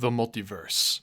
The multiverse.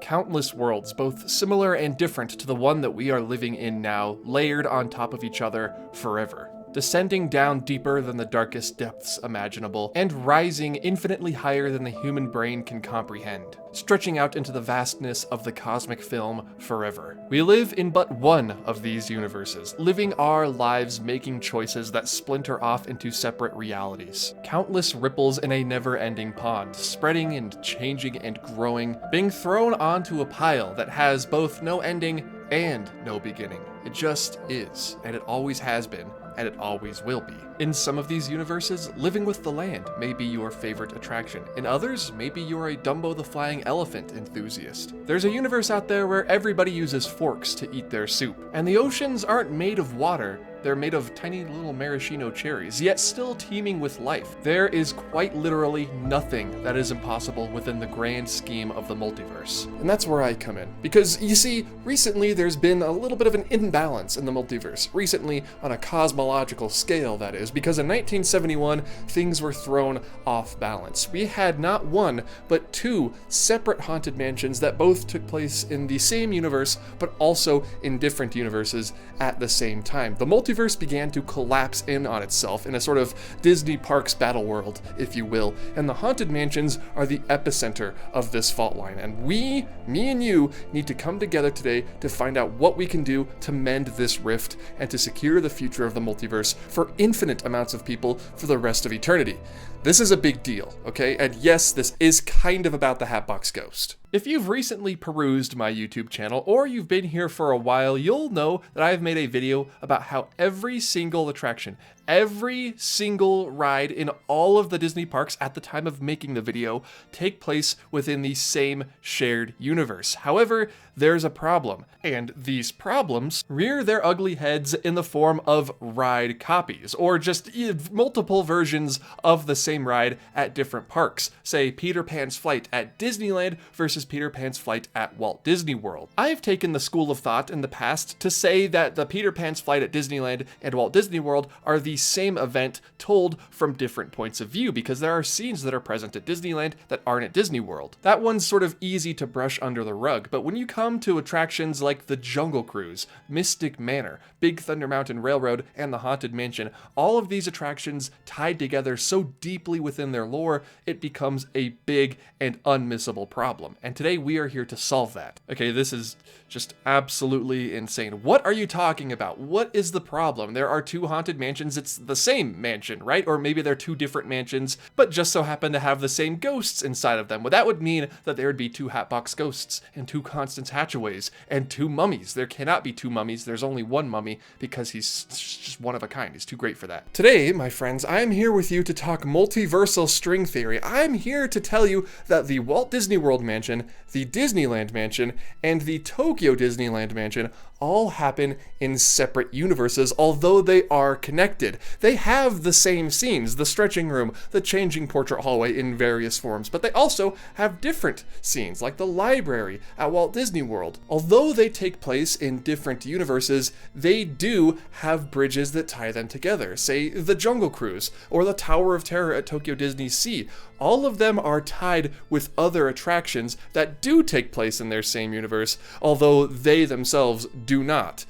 Countless worlds, both similar and different to the one that we are living in now, layered on top of each other forever. Descending down deeper than the darkest depths imaginable, and rising infinitely higher than the human brain can comprehend, stretching out into the vastness of the cosmic film forever. We live in but one of these universes, living our lives making choices that splinter off into separate realities. Countless ripples in a never-ending pond, spreading and changing and growing, being thrown onto a pile that has both no ending and no beginning. It just is, and it always has been, and it always will be. In some of these universes, living with the land may be your favorite attraction. In others, maybe you're a Dumbo the Flying Elephant enthusiast. There's a universe out there where everybody uses forks to eat their soup, and the oceans aren't made of water. They're made of tiny little maraschino cherries, yet still teeming with life. There is quite literally nothing that is impossible within the grand scheme of the multiverse. And that's where I come in. Because, you see, recently there's been a little bit of an imbalance in the multiverse. Recently, on a cosmological scale, that is, because in 1971, things were thrown off balance. We had not one, but two separate haunted mansions that both took place in the same universe, but also in different universes at the same time. The multiverse began to collapse in on itself in a sort of Disney Parks battle world, if you will, and the haunted mansions are the epicenter of this fault line. And we, me and you, need to come together today to find out what we can do to mend this rift and to secure the future of the multiverse for infinite amounts of people for the rest of eternity. This is a big deal, okay? And yes, this is kind of about the Hatbox Ghost. If you've recently perused my YouTube channel, or you've been here for a while, you'll know that I've made a video about how every single attraction, every single ride in all of the Disney parks at the time of making the video take place within the same shared universe. However, there's a problem, and these problems rear their ugly heads in the form of ride copies, or just multiple versions of the same ride at different parks. Say Peter Pan's Flight at Disneyland versus Peter Pan's Flight at Walt Disney World. I've taken the school of thought in the past to say that the Peter Pan's Flight at Disneyland and Walt Disney World are the same event told from different points of view, because there are scenes that are present at Disneyland that aren't at Disney World. That one's sort of easy to brush under the rug, but when you come to attractions like the Jungle Cruise, Mystic Manor, Big Thunder Mountain Railroad, and the Haunted Mansion, all of these attractions tied together so deeply within their lore, it becomes a big and unmissable problem. And today we are here to solve that. Okay, this is just absolutely insane. What are you talking about? What is the problem? There are two haunted mansions. It's the same mansion, right? Or maybe they're two different mansions, but just so happen to have the same ghosts inside of them. Well, that would mean that there would be two Hatbox Ghosts and two Constance Hatchaways and two mummies. There cannot be two mummies. There's only one mummy because he's just one of a kind. He's too great for that. Today, my friends, I'm here with you to talk multiversal string theory. I'm here to tell you that the Walt Disney World Mansion, the Disneyland Mansion, and the Tokyo Disneyland Mansion all happen in separate universes, although they are connected. They have the same scenes, the stretching room, the changing portrait hallway in various forms, but they also have different scenes, like the library at Walt Disney World. Although they take place in different universes, they do have bridges that tie them together. Say, the Jungle Cruise, or the Tower of Terror at Tokyo Disney Sea. All of them are tied with other attractions that do take place in their same universe, although they themselves do not.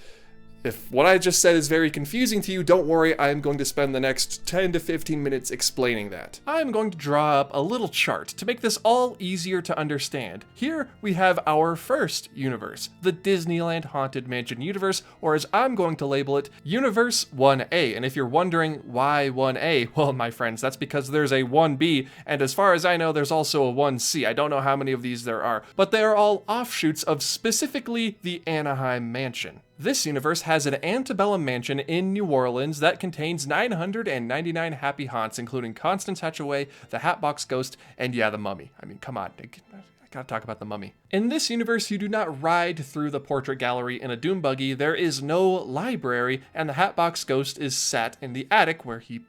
If what I just said is very confusing to you, don't worry, I am going to spend the next 10 to 15 minutes explaining that. I am going to draw up a little chart to make this all easier to understand. Here we have our first universe, the Disneyland Haunted Mansion universe, or as I'm going to label it, Universe 1A. And if you're wondering why 1A, well, my friends, that's because there's a 1B, and as far as I know, there's also a 1C. I don't know how many of these there are, but they are all offshoots of specifically the Anaheim Mansion. This universe has an antebellum mansion in New Orleans that contains 999 happy haunts, including Constance Hatchaway, the Hatbox Ghost, and yeah, the Mummy. I mean, come on, I gotta talk about the Mummy. In this universe, you do not ride through the portrait gallery in a doom buggy, there is no library, and the Hatbox Ghost is sat in the attic where he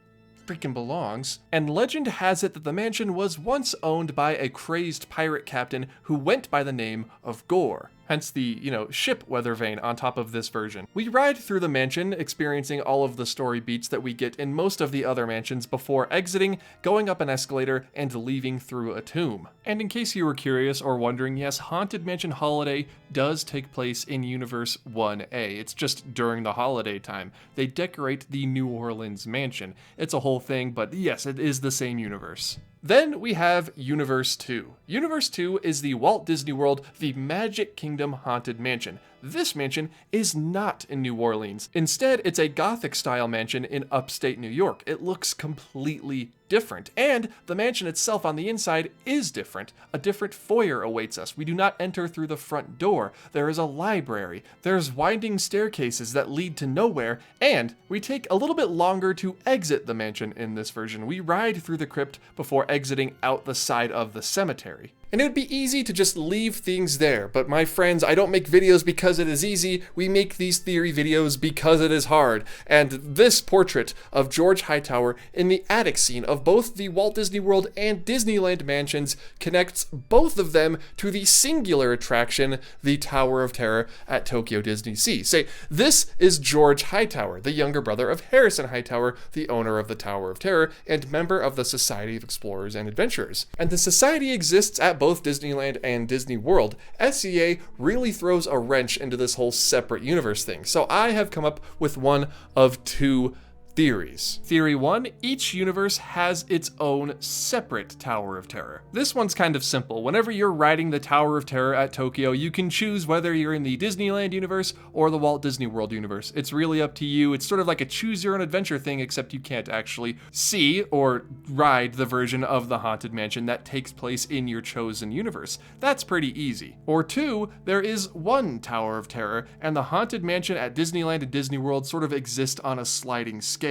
freaking belongs. And legend has it that the mansion was once owned by a crazed pirate captain who went by the name of Gore. hence the, ship weather vane on top of this version. We ride through the mansion, experiencing all of the story beats that we get in most of the other mansions before exiting, going up an escalator, and leaving through a tomb. And in case you were curious or wondering, yes, Haunted Mansion Holiday does take place in Universe 1A. It's just during the holiday time. They decorate the New Orleans mansion. It's a whole thing, but yes, it is the same universe. Then we have Universe 2. Universe 2 is the Walt Disney World, the Magic Kingdom Haunted Mansion. This mansion is not in New Orleans. Instead, it's a Gothic-style mansion in upstate New York. It looks completely different, and the mansion itself on the inside is different. A different foyer awaits us. We do not enter through the front door. There is a library. There's winding staircases that lead to nowhere, and we take a little bit longer to exit the mansion in this version. We ride through the crypt before exiting out the side of the cemetery. And it would be easy to just leave things there, but my friends, I don't make videos because it is easy, we make these theory videos because it is hard. And this portrait of George Hightower in the attic scene of both the Walt Disney World and Disneyland mansions connects both of them to the singular attraction, the Tower of Terror at Tokyo Disney Sea. Say, this is George Hightower, the younger brother of Harrison Hightower, the owner of the Tower of Terror and member of the Society of Explorers and Adventurers. And the society exists at both Disneyland and Disney World. SEA really throws a wrench into this whole separate universe thing. So I have come up with one of two theories. Theory 1, each universe has its own separate Tower of Terror. This one's kind of simple. Whenever you're riding the Tower of Terror at Tokyo, you can choose whether you're in the Disneyland universe or the Walt Disney World universe. It's really up to you. It's sort of like a choose your own adventure thing, except you can't actually see or ride the version of the Haunted Mansion that takes place in your chosen universe. That's pretty easy. Or 2, there is one Tower of Terror, and the Haunted Mansion at Disneyland and Disney World sort of exist on a sliding scale.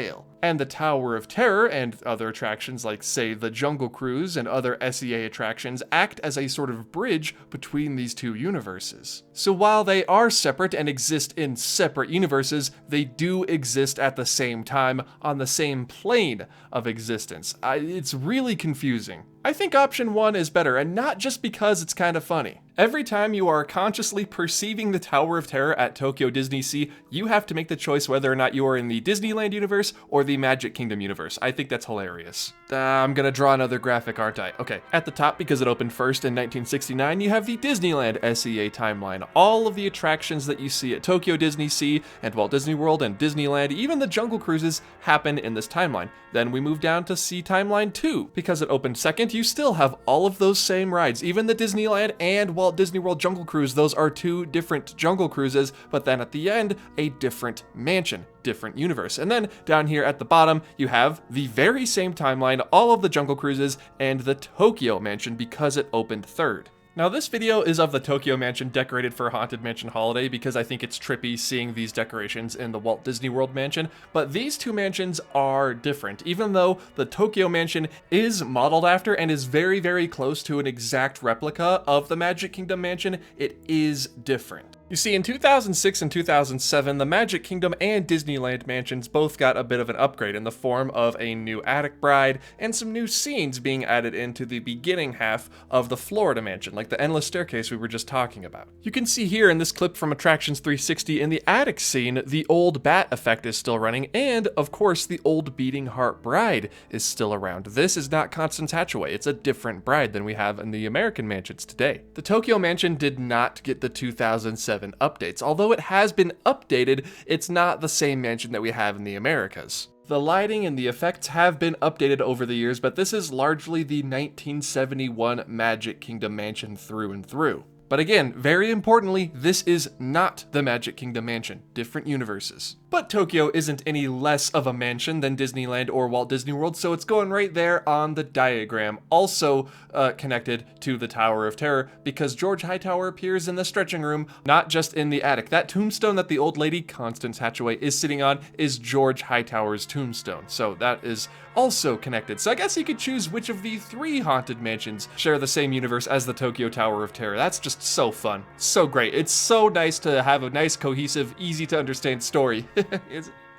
And the Tower of Terror and other attractions like, say, the Jungle Cruise and other SEA attractions act as a sort of bridge between these two universes. So while they are separate and exist in separate universes, they do exist at the same time on the same plane of existence. It's really confusing. I think option 1 is better, and not just because it's kind of funny. Every time you are consciously perceiving the Tower of Terror at Tokyo Disney Sea, you have to make the choice whether or not you are in the Disneyland universe or the Magic Kingdom universe. I think that's hilarious. I'm gonna draw another graphic, aren't I? Okay, at the top, because it opened first in 1969, you have the Disneyland SEA timeline. All of the attractions that you see at Tokyo Disney Sea and Walt Disney World and Disneyland, even the Jungle Cruises, happen in this timeline. Then we move down to Sea Timeline 2. Because it opened second, you still have all of those same rides. Even the Disneyland and Walt Disney World Jungle Cruise, those are two different Jungle Cruises, but then at the end, a different mansion, different universe. And then down here at the bottom, you have the very same timeline, all of the Jungle Cruises, and the Tokyo Mansion because it opened third. Now this video is of the Tokyo Mansion decorated for Haunted Mansion Holiday because I think it's trippy seeing these decorations in the Walt Disney World Mansion, but these two mansions are different. Even though the Tokyo Mansion is modeled after and is very, very close to an exact replica of the Magic Kingdom Mansion, it is different. You see, in 2006 and 2007, the Magic Kingdom and Disneyland mansions both got a bit of an upgrade in the form of a new attic bride and some new scenes being added into the beginning half of the Florida mansion, like the endless staircase we were just talking about. You can see here in this clip from Attractions 360 in the attic scene, the old bat effect is still running, and of course the old beating heart bride is still around. This is not Constance Hatchaway, it's a different bride than we have in the American mansions today. The Tokyo Mansion did not get the 2007 updates. Although it has been updated, it's not the same mansion that we have in the Americas. The lighting and the effects have been updated over the years, but this is largely the 1971 Magic Kingdom Mansion through and through. But again, very importantly, this is not the Magic Kingdom Mansion, different universes. But Tokyo isn't any less of a mansion than Disneyland or Walt Disney World, so it's going right there on the diagram, also connected to the Tower of Terror, because George Hightower appears in the stretching room, not just in the attic. That tombstone that the old lady, Constance Hatchaway, is sitting on is George Hightower's tombstone, so that is also connected. So I guess you could choose which of the three haunted mansions share the same universe as the Tokyo Tower of Terror. That's just so fun, so great. It's so nice to have a nice, cohesive, easy to understand story,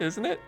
isn't it?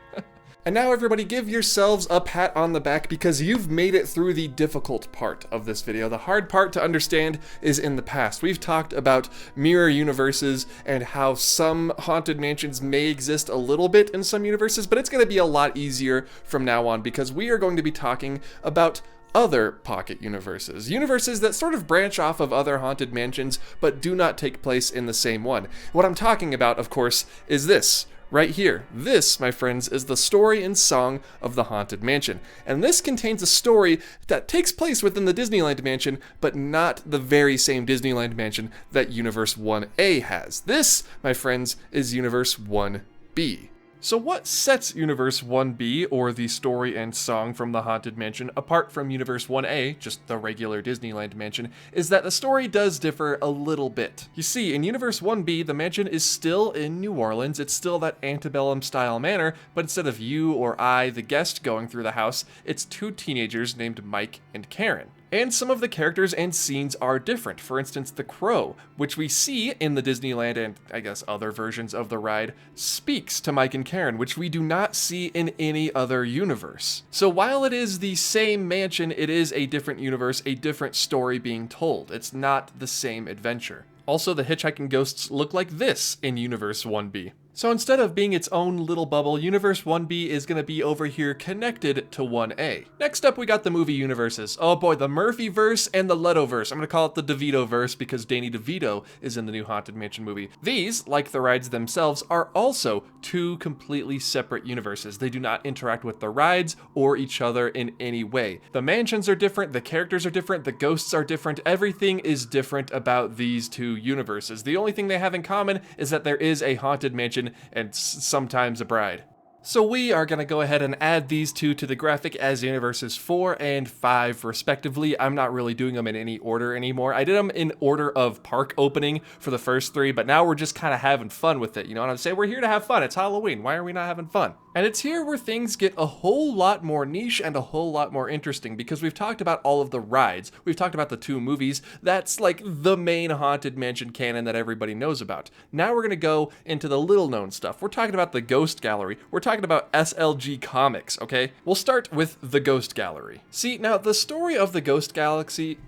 And now everybody give yourselves a pat on the back because you've made it through the difficult part of this video. The hard part to understand is in the past. We've talked about mirror universes and how some haunted mansions may exist a little bit in some universes, but it's going to be a lot easier from now on because we are going to be talking about other pocket universes. Universes that sort of branch off of other haunted mansions but do not take place in the same one. What I'm talking about, of course, is this. Right here. This, my friends, is the story and song of the Haunted Mansion. And this contains a story that takes place within the Disneyland Mansion, but not the very same Disneyland Mansion that Universe 1A has. This, my friends, is Universe 1B. So what sets Universe 1B, or the story and song from the Haunted Mansion, apart from Universe 1A, just the regular Disneyland Mansion, is that the story does differ a little bit. You see, in Universe 1B, the mansion is still in New Orleans, it's still that antebellum style manor, but instead of you or I, the guest, going through the house, it's two teenagers named Mike and Karen. And some of the characters and scenes are different. For instance, the crow, which we see in the Disneyland and I guess other versions of the ride, speaks to Mike and Karen, which we do not see in any other universe. So while it is the same mansion, it is a different universe, a different story being told. It's not the same adventure. Also, the hitchhiking ghosts look like this in Universe 1B. So instead of being its own little bubble, Universe 1B is going to be over here connected to 1A. Next up, we got the movie universes. Oh boy, the Murphy-verse and the Leto-verse. I'm going to call it the DeVito-verse because Danny DeVito is in the new Haunted Mansion movie. These, like the rides themselves, are also two completely separate universes. They do not interact with the rides or each other in any way. The mansions are different, the characters are different, the ghosts are different, everything is different about these two universes. The only thing they have in common is that there is a haunted mansion and sometimes a bride. So we are going to go ahead and add these two to the graphic as universes 4 and 5 respectively. I'm not really doing them in any order anymore. I did them in order of park opening for the first 3, but now we're just kind of having fun with it. You know what I'm saying? We're here to have fun. It's Halloween. Why are we not having fun? And it's here where things get a whole lot more niche and a whole lot more interesting because we've talked about all of the rides. We've talked about the 2 movies. That's like the main Haunted Mansion canon that everybody knows about. Now we're going to go into the little known stuff. We're talking about the Ghost Gallery. We're talking about SLG Comics, okay? We'll start with the Ghost Gallery. See, now the story of the Ghost Galaxy.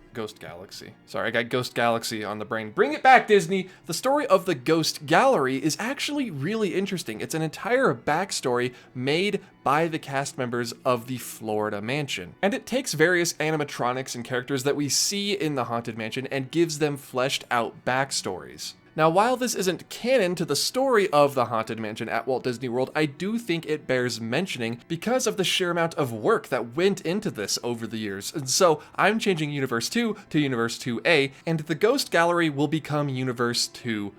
Sorry, I got Ghost Galaxy on the brain. Bring it back, Disney! The story of the Ghost Gallery is actually really interesting. It's an entire backstory made by the cast members of the Florida Mansion. And it takes various animatronics and characters that we see in the Haunted Mansion and gives them fleshed out backstories. Now, while this isn't canon to the story of the Haunted Mansion at Walt Disney World, I do think it bears mentioning because of the sheer amount of work that went into this over the years. And so I'm changing Universe 2 to Universe 2A, and the Ghost Gallery will become Universe 2B.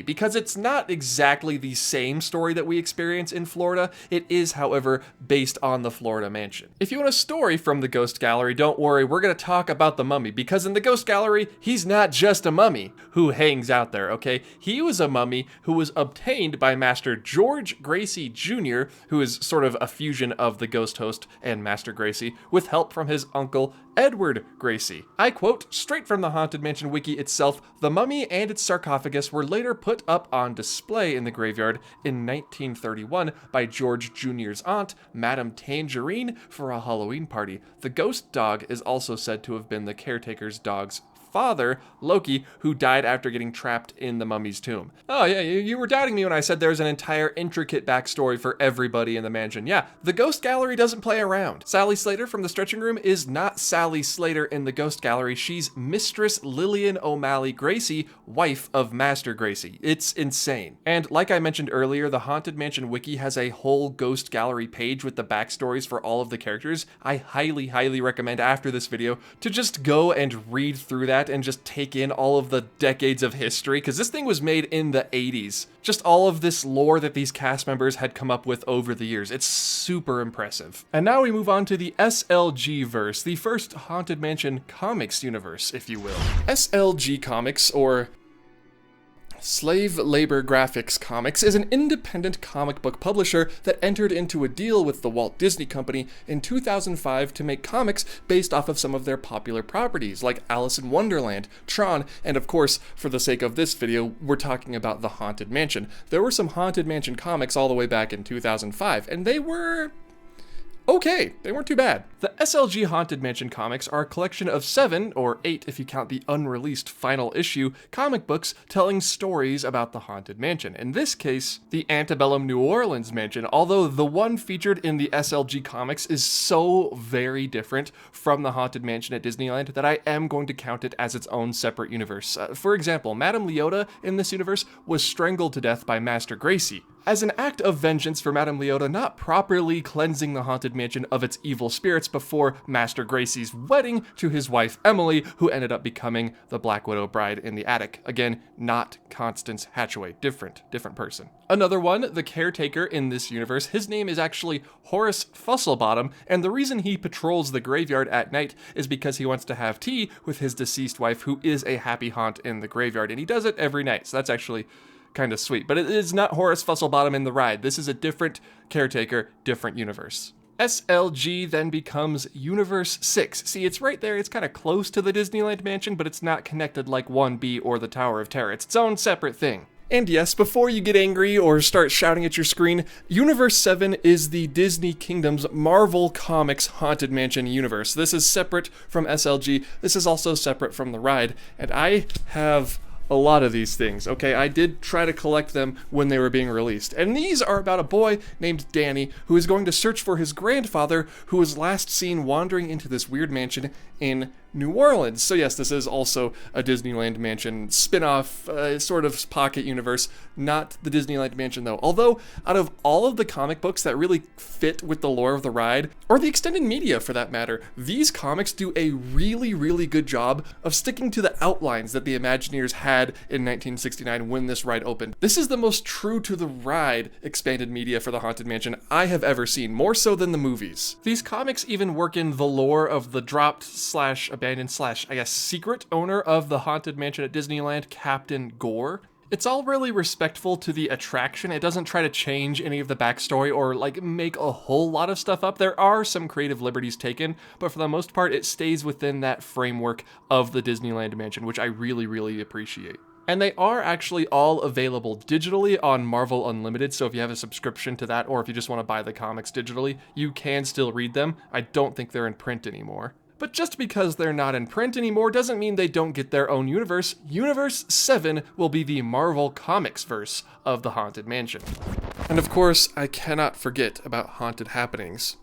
Because it's not exactly the same story that we experience in Florida. It is, however, based on the Florida Mansion. If you want a story from the Ghost Gallery, don't worry, we're going to talk about the mummy, because in the Ghost Gallery, he's not just a mummy who hangs out there, okay? He was a mummy who was obtained by Master George Gracie Jr., who is sort of a fusion of the ghost host and Master Gracie, with help from his uncle Edward Gracie. I quote, straight from the Haunted Mansion wiki itself, the mummy and its sarcophagus were later put up on display in the graveyard in 1931 by George Jr.'s aunt, Madame Tangerine, for a Halloween party. The ghost dog is also said to have been the caretaker's dog's father, Loki, who died after getting trapped in the mummy's tomb. Oh yeah, you were doubting me when I said there's an entire intricate backstory for everybody in the mansion. Yeah, the Ghost Gallery doesn't play around. Sally Slater from the Stretching Room is not Sally Slater in the Ghost Gallery. She's Mistress Lillian O'Malley Gracie, wife of Master Gracie. It's insane. And like I mentioned earlier, the Haunted Mansion wiki has a whole Ghost Gallery page with the backstories for all of the characters. I highly recommend after this video to just go and read through that and just take in all of the decades of history, because this thing was made in the 80s. Just all of this lore that these cast members had come up with over the years. It's super impressive. And now we move on to the SLG verse, the first Haunted Mansion comics universe, if you will. SLG Comics, or Slave Labor Graphics Comics, is an independent comic book publisher that entered into a deal with the Walt Disney Company in 2005 to make comics based off of some of their popular properties, like Alice in Wonderland, Tron, and of course, for the sake of this video, we're talking about the Haunted Mansion. There were some Haunted Mansion comics all the way back in 2005, and they were okay, they weren't too bad. The SLG Haunted Mansion comics are a collection of 7, or 8 if you count the unreleased final issue, comic books telling stories about the Haunted Mansion. In this case, the antebellum New Orleans mansion, although the one featured in the SLG comics is so very different from the Haunted Mansion at Disneyland that I am going to count it as its own separate universe. For example, Madame Leota in this universe was strangled to death by Master Gracie, as an act of vengeance for Madame Leota not properly cleansing the Haunted Mansion of its evil spirits before Master Gracie's wedding to his wife Emily, who ended up becoming the Black Widow bride in the attic. Again, not Constance Hatchaway, different person. Another one, the caretaker in this universe, his name is actually Horace Fusselbottom, and the reason he patrols the graveyard at night is because he wants to have tea with his deceased wife, who is a happy haunt in the graveyard, and he does it every night, so that's actually kind of sweet. But it is not Horace Fusselbottom in the ride. This is a different caretaker, different universe. SLG then becomes Universe 6. See, it's right there. It's kind of close to the Disneyland Mansion, but it's not connected like 1B or the Tower of Terror. It's its own separate thing. And yes, before you get angry or start shouting at your screen, Universe 7 is the Disney Kingdom's Marvel Comics Haunted Mansion universe. This is separate from SLG. This is also separate from the ride. And I have a lot of these things, okay? I did try to collect them when they were being released. And these are about a boy named Danny who is going to search for his grandfather, who was last seen wandering into this weird mansion in New Orleans. So yes, this is also a Disneyland Mansion spin-off, sort of pocket universe, not the Disneyland Mansion though. Although, out of all of the comic books that really fit with the lore of the ride, or the extended media for that matter, these comics do a really, really good job of sticking to the outlines that the Imagineers had in 1969 when this ride opened. This is the most true to the ride expanded media for the Haunted Mansion I have ever seen, more so than the movies. These comics even work in the lore of the dropped slash abandoned slash, I guess, secret owner of the Haunted Mansion at Disneyland, Captain Gore. It's all really respectful to the attraction. It doesn't try to change any of the backstory or like make a whole lot of stuff up. There are some creative liberties taken, but for the most part, it stays within that framework of the Disneyland Mansion, which I really, really appreciate. And they are actually all available digitally on Marvel Unlimited, so if you have a subscription to that, or if you just want to buy the comics digitally, you can still read them. I don't think they're in print anymore. But just because they're not in print anymore doesn't mean they don't get their own universe. Universe 7 will be the Marvel Comics verse of the Haunted Mansion. And of course, I cannot forget about Haunted Happenings.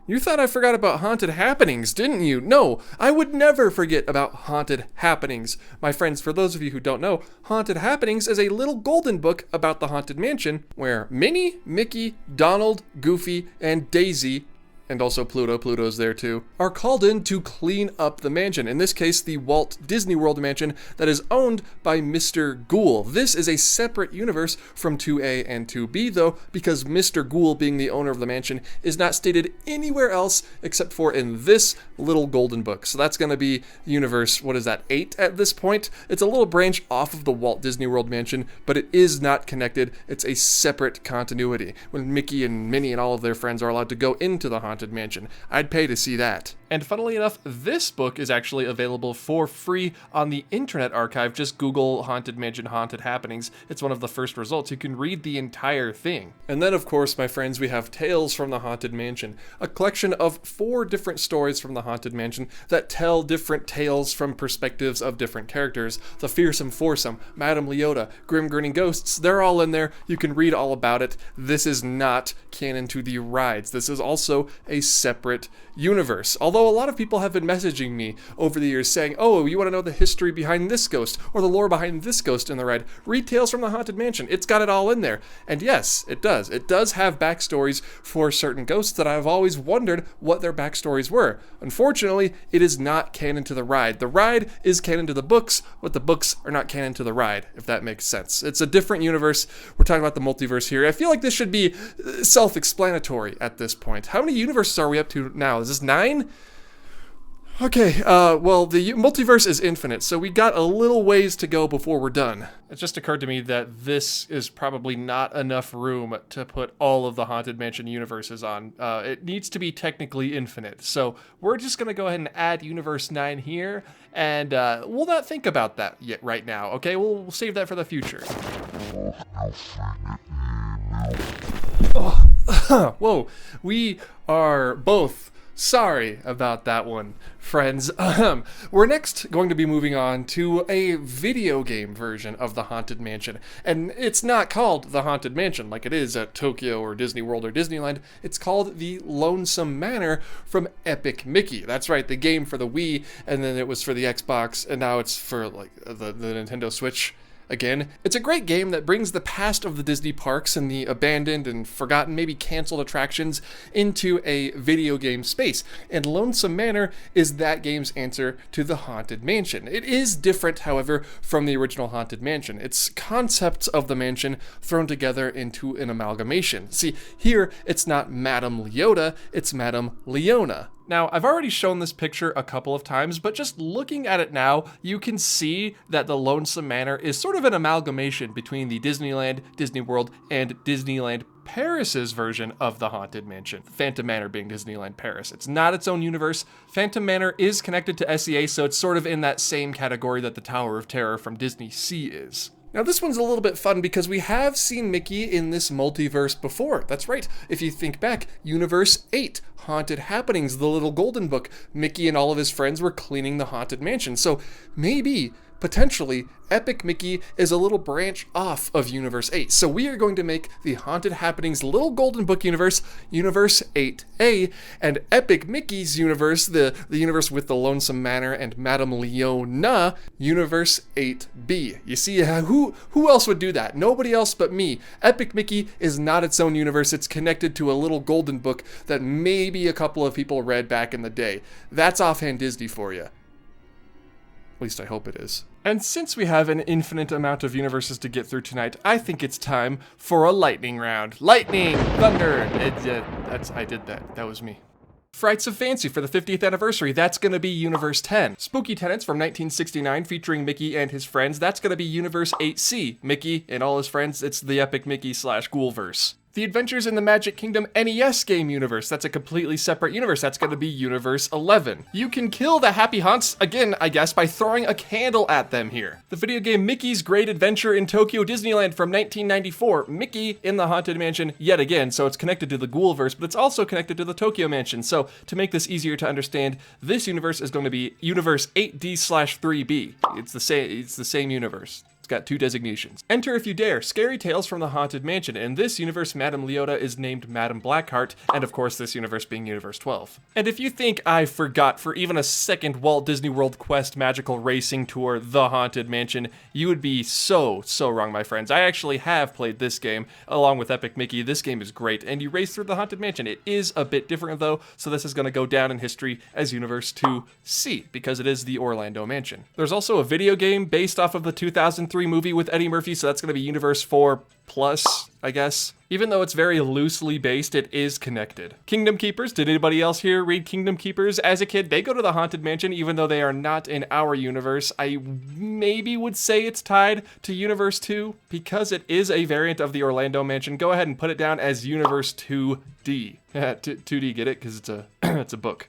You thought I forgot about Haunted Happenings, didn't you? No, I would never forget about Haunted Happenings. My friends, for those of you who don't know, Haunted Happenings is a little golden book about the Haunted Mansion where Minnie, Mickey, Donald, Goofy, and Daisy, and also Pluto's there too, are called in to clean up the mansion. In this case, the Walt Disney World mansion that is owned by Mr. Ghoul. This is a separate universe from 2A and 2B though, because Mr. Ghoul, being the owner of the mansion, is not stated anywhere else except for in this little golden book. So that's going to be universe, 8 at this point? It's a little branch off of the Walt Disney World mansion, but it is not connected. It's a separate continuity. When Mickey and Minnie and all of their friends are allowed to go into the Haunted Mansion, I'd pay to see that. And funnily enough, this book is actually available for free on the Internet Archive. Just Google Haunted Mansion Haunted Happenings. It's one of the first results. You can read the entire thing. And then, of course, my friends, we have Tales from the Haunted Mansion, a collection of 4 different stories from the Haunted Mansion that tell different tales from perspectives of different characters. The Fearsome Foursome, Madame Leota, Grim Grinning Ghosts, they're all in there. You can read all about it. This is not canon to the rides. This is also a separate universe. Although a lot of people have been messaging me over the years saying, oh, you want to know the history behind this ghost or the lore behind this ghost in the ride, read Tales from the Haunted Mansion. It's got it all in there. And yes, it does. It does have backstories for certain ghosts that I've always wondered what their backstories were. Unfortunately, it is not canon to the ride. The ride is canon to the books, but the books are not canon to the ride, if that makes sense. It's a different universe. We're talking about the multiverse here. I feel like this should be self-explanatory at this point. How many universes are we up to now? Is this 9? Okay, well, the multiverse is infinite, so we got a little ways to go before we're done. It just occurred to me that this is probably not enough room to put all of the Haunted Mansion universes on. It needs to be technically infinite, so we're just going to go ahead and add Universe 9 here, and we'll not think about that yet right now, okay? We'll save that for the future. Whoa, we are both sorry about that one, friends. We're next going to be moving on to a video game version of the Haunted Mansion. And it's not called the Haunted Mansion like it is at Tokyo or Disney World or Disneyland. It's called the Lonesome Manor from Epic Mickey. That's right, the game for the Wii, and then it was for the Xbox, and now it's for like the Nintendo Switch. Again, it's a great game that brings the past of the Disney parks and the abandoned and forgotten, maybe canceled attractions into a video game space. And Lonesome Manor is that game's answer to the Haunted Mansion. It is different, however, from the original Haunted Mansion. It's concepts of the mansion thrown together into an amalgamation. See, here it's not Madame Leota, it's Madame Leona. Now, I've already shown this picture a couple of times, but just looking at it now, you can see that the Lonesome Manor is sort of an amalgamation between the Disneyland, Disney World, and Disneyland Paris's version of the Haunted Mansion. Phantom Manor being Disneyland Paris. It's not its own universe. Phantom Manor is connected to SEA, so it's sort of in that same category that the Tower of Terror from Disney Sea is. Now this one's a little bit fun because we have seen Mickey in this multiverse before. That's right. If you think back, Universe 8, Haunted Happenings, the Little Golden Book, Mickey and all of his friends were cleaning the Haunted Mansion. So maybe, potentially, Epic Mickey is a little branch off of Universe 8. So we are going to make the Haunted Happenings Little Golden Book universe, Universe 8A, and Epic Mickey's universe, the universe with the Lonesome Manor and Madame Leona, Universe 8B. You see, who else would do that? Nobody else but me. Epic Mickey is not its own universe. It's connected to a little golden book that maybe a couple of people read back in the day. That's offhand Disney for you. At least I hope it is. And since we have an infinite amount of universes to get through tonight, I think it's time for a lightning round. Lightning! Thunder! I did that. That was me. Frights of Fancy for the 50th anniversary, that's gonna be Universe 10. Spooky Tenants from 1969 featuring Mickey and his friends, that's gonna be Universe 8C. Mickey and all his friends, it's the Epic Mickey / Ghoulverse. The Adventures in the Magic Kingdom NES game universe, that's a completely separate universe, that's gonna be Universe 11. You can kill the Happy Haunts, again, I guess, by throwing a candle at them here. The video game Mickey's Great Adventure in Tokyo Disneyland from 1994, Mickey in the Haunted Mansion yet again, so it's connected to the Ghoulverse, but it's also connected to the Tokyo Mansion. So to make this easier to understand, this universe is going to be Universe 8D/3B. It's the same universe. Got two designations. Enter If You Dare, Scary Tales from the Haunted Mansion. In this universe, Madame Leota is named Madame Blackheart, and of course this universe being Universe 12. And if you think I forgot for even a second Walt Disney World Quest Magical Racing Tour, The Haunted Mansion, you would be so wrong, my friends. I actually have played this game along with Epic Mickey. This game is great, and you race through the Haunted Mansion. It is a bit different though, so this is going to go down in history as Universe 2C, because it is the Orlando Mansion. There's also a video game based off of the 2003 movie with Eddie Murphy, so that's going to be Universe 4 Plus, I guess. Even though it's very loosely based, it is connected. Kingdom Keepers, did anybody else here read Kingdom Keepers as a kid? They go to the Haunted Mansion, even though they are not in our universe. I maybe would say it's tied to Universe 2, because it is a variant of the Orlando Mansion. Go ahead and put it down as Universe 2D. 2D, get it? Because it's it's a book.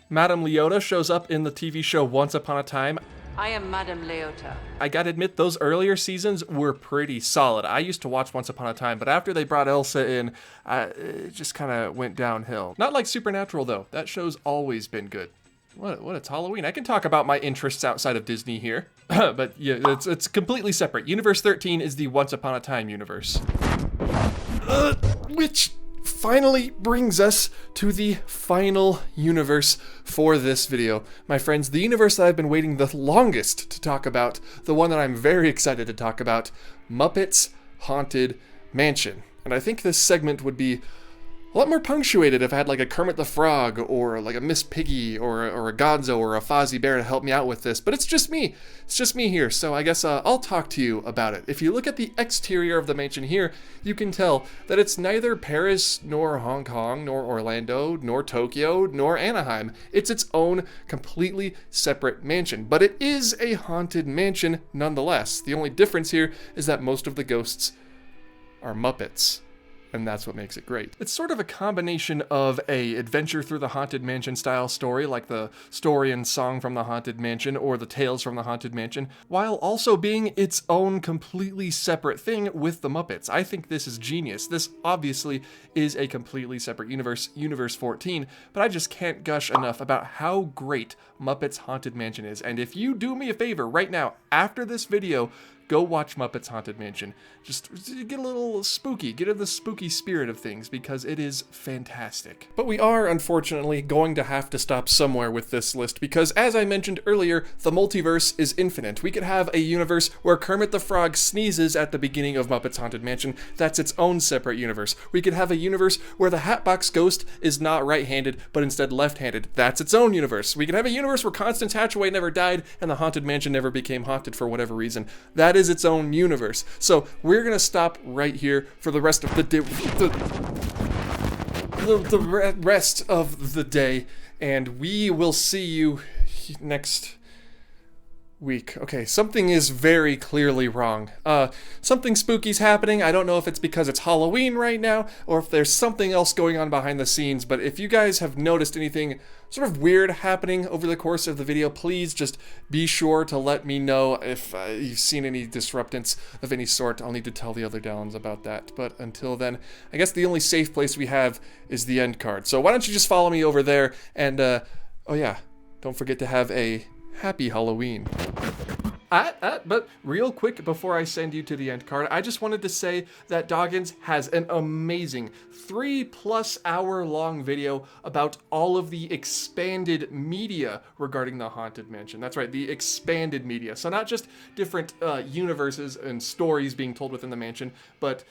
Madame Leota shows up in the TV show Once Upon a Time. I am Madame Leota. I gotta admit, those earlier seasons were pretty solid. I used to watch Once Upon a Time, but after they brought Elsa in, it just kind of went downhill. Not like Supernatural, though. That show's always been good. What it's Halloween. I can talk about my interests outside of Disney here. But yeah, it's completely separate. Universe 13 is the Once Upon a Time universe. Which finally brings us to the final universe for this video. My friends, the universe that I've been waiting the longest to talk about, the one that I'm very excited to talk about, Muppets Haunted Mansion. And I think this segment would be a lot more punctuated if I had like a Kermit the Frog or like a Miss Piggy or a Gonzo or a Fozzie Bear to help me out with this, but it's just me. It's just me here, so I guess I'll talk to you about it. If you look at the exterior of the mansion here, you can tell that it's neither Paris, nor Hong Kong, nor Orlando, nor Tokyo, nor Anaheim. It's its own completely separate mansion, but it is a haunted mansion nonetheless. The only difference here is that most of the ghosts are Muppets. and that's what makes it great. It's sort of a combination of a adventure through the Haunted Mansion style story, like the story and song from the Haunted Mansion or the tales from the Haunted Mansion, while also being its own completely separate thing with the Muppets. I think this is genius. This obviously is a completely separate universe, Universe 14, but I just can't gush enough about how great Muppets Haunted Mansion is. And if you do me a favor right now, after this video, go watch Muppets Haunted Mansion. Just get a little spooky, get in the spooky spirit of things, because it is fantastic. But we are, unfortunately, going to have to stop somewhere with this list, because as I mentioned earlier, the multiverse is infinite. We could have a universe where Kermit the Frog sneezes at the beginning of Muppets Haunted Mansion. That's its own separate universe. We could have a universe where the Hatbox Ghost is not right-handed, but instead left-handed. That's its own universe. We could have a universe where Constance Hatchaway never died, and the Haunted Mansion never became haunted for whatever reason. That is its own universe. So we're gonna stop right here for the rest of the day, the rest of the day, and we will see you next week. Okay, something is very clearly wrong. Something spooky's happening. I don't know if it's because it's Halloween right now, or if there's something else going on behind the scenes, but if you guys have noticed anything sort of weird happening over the course of the video, please just be sure to let me know if you've seen any disruptance of any sort. I'll need to tell the other Dallins about that. But until then, I guess the only safe place we have is the end card. So why don't you just follow me over there, and oh yeah, don't forget to have a happy Halloween. But real quick before I send you to the end card, I just wanted to say that Doggins has an amazing 3+ hour long video about all of the expanded media regarding the Haunted Mansion. That's right, the expanded media. So not just different universes and stories being told within the mansion, but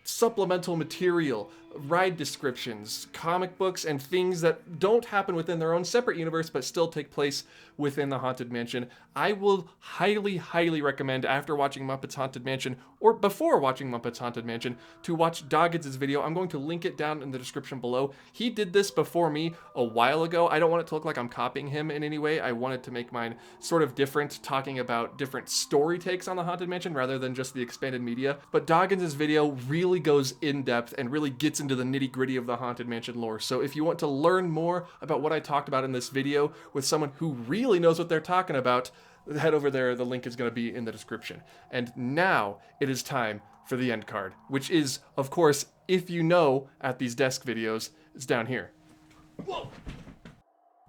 supplemental material, ride descriptions, comic books, and things that don't happen within their own separate universe but still take place within the Haunted Mansion. I will highly recommend, after watching Muppets Haunted Mansion or before watching Muppets Haunted Mansion, to watch Doggins' video. I'm going to link it down in the description below. He did this before me a while ago. I don't want it to look like I'm copying him in any way. I wanted to make mine sort of different, talking about different story takes on the Haunted Mansion rather than just the expanded media. But Doggins' video really goes in depth and really gets into the nitty-gritty of the Haunted Mansion lore. So if you want to learn more about what I talked about in this video with someone who really knows what they're talking about, head over there. The link is going to be in the description. And now it is time for the end card, which is, of course, if you know, at these desk videos, it's down here. Whoa.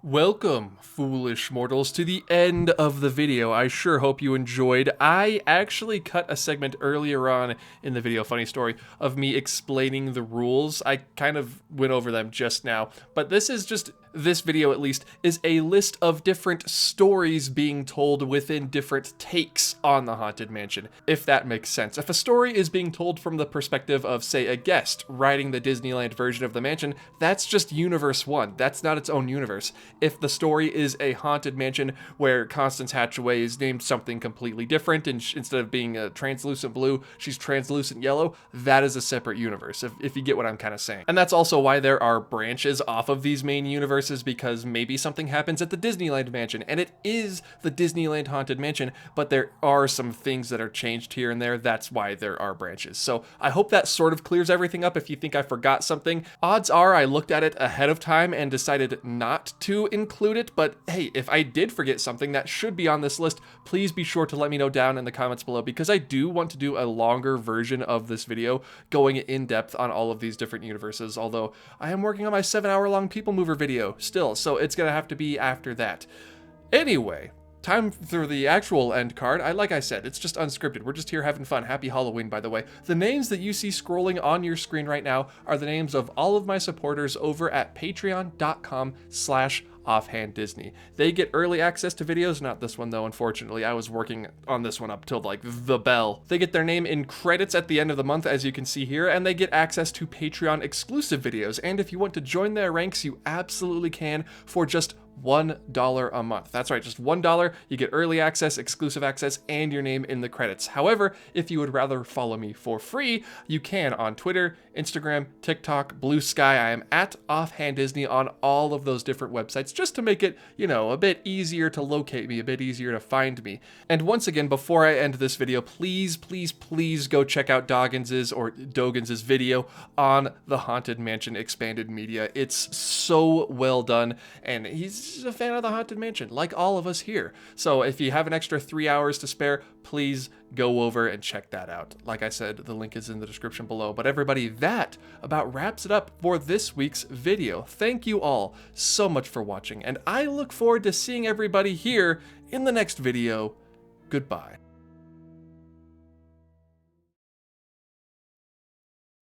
Welcome, foolish mortals, to the end of the video. I sure hope you enjoyed. I actually cut a segment earlier on in the video, funny story, of me explaining the rules. I kind of went over them just now, but this is just, this video at least, is a list of different stories being told within different takes on the Haunted Mansion, if that makes sense. If a story is being told from the perspective of, say, a guest riding the Disneyland version of the mansion, that's just Universe 1. That's not its own universe. If the story is a Haunted Mansion where Constance Hatchaway is named something completely different, and instead of being a translucent blue, she's translucent yellow, that is a separate universe, if you get what I'm kind of saying. And that's also why there are branches off of these main universes, because maybe something happens at the Disneyland mansion, and it is the Disneyland Haunted Mansion, but there are some things that are changed here and there. That's why there are branches. So I hope that sort of clears everything up. If you think I forgot something, odds are I looked at it ahead of time and decided not to include it, but hey, if I did forget something that should be on this list, please be sure to let me know down in the comments below, because I do want to do a longer version of this video going in depth on all of these different universes, although I am working on my 7-hour-long People Mover video still, so it's gonna have to be after that. Anyway, time for the actual end card. Like I said, it's just unscripted. We're just here having fun. Happy Halloween, by the way. The names that you see scrolling on your screen right now are the names of all of my supporters over at patreon.com/offhanddisney. They get early access to videos, not this one though, unfortunately. I was working on this one up till like the bell. They get their name in credits at the end of the month, as you can see here, and they get access to Patreon exclusive videos. And if you want to join their ranks, you absolutely can for just $1 a month. That's right, just $1. You get early access, exclusive access, and your name in the credits. However, if you would rather follow me for free, you can on Twitter, Instagram, TikTok, Blue Sky. I am at Offhand Disney on all of those different websites, just to make it, a bit easier to locate me, a bit easier to find me. And once again, before I end this video, please, please, please go check out Dogan's video on the Haunted Mansion expanded media. It's so well done, and he's a fan of the Haunted Mansion, like all of us here. So if you have an extra 3 hours to spare, please go over and check that out. Like I said, the link is in the description below. But everybody, that about wraps it up for this week's video. Thank you all so much for watching, and I look forward to seeing everybody here in the next video. Goodbye.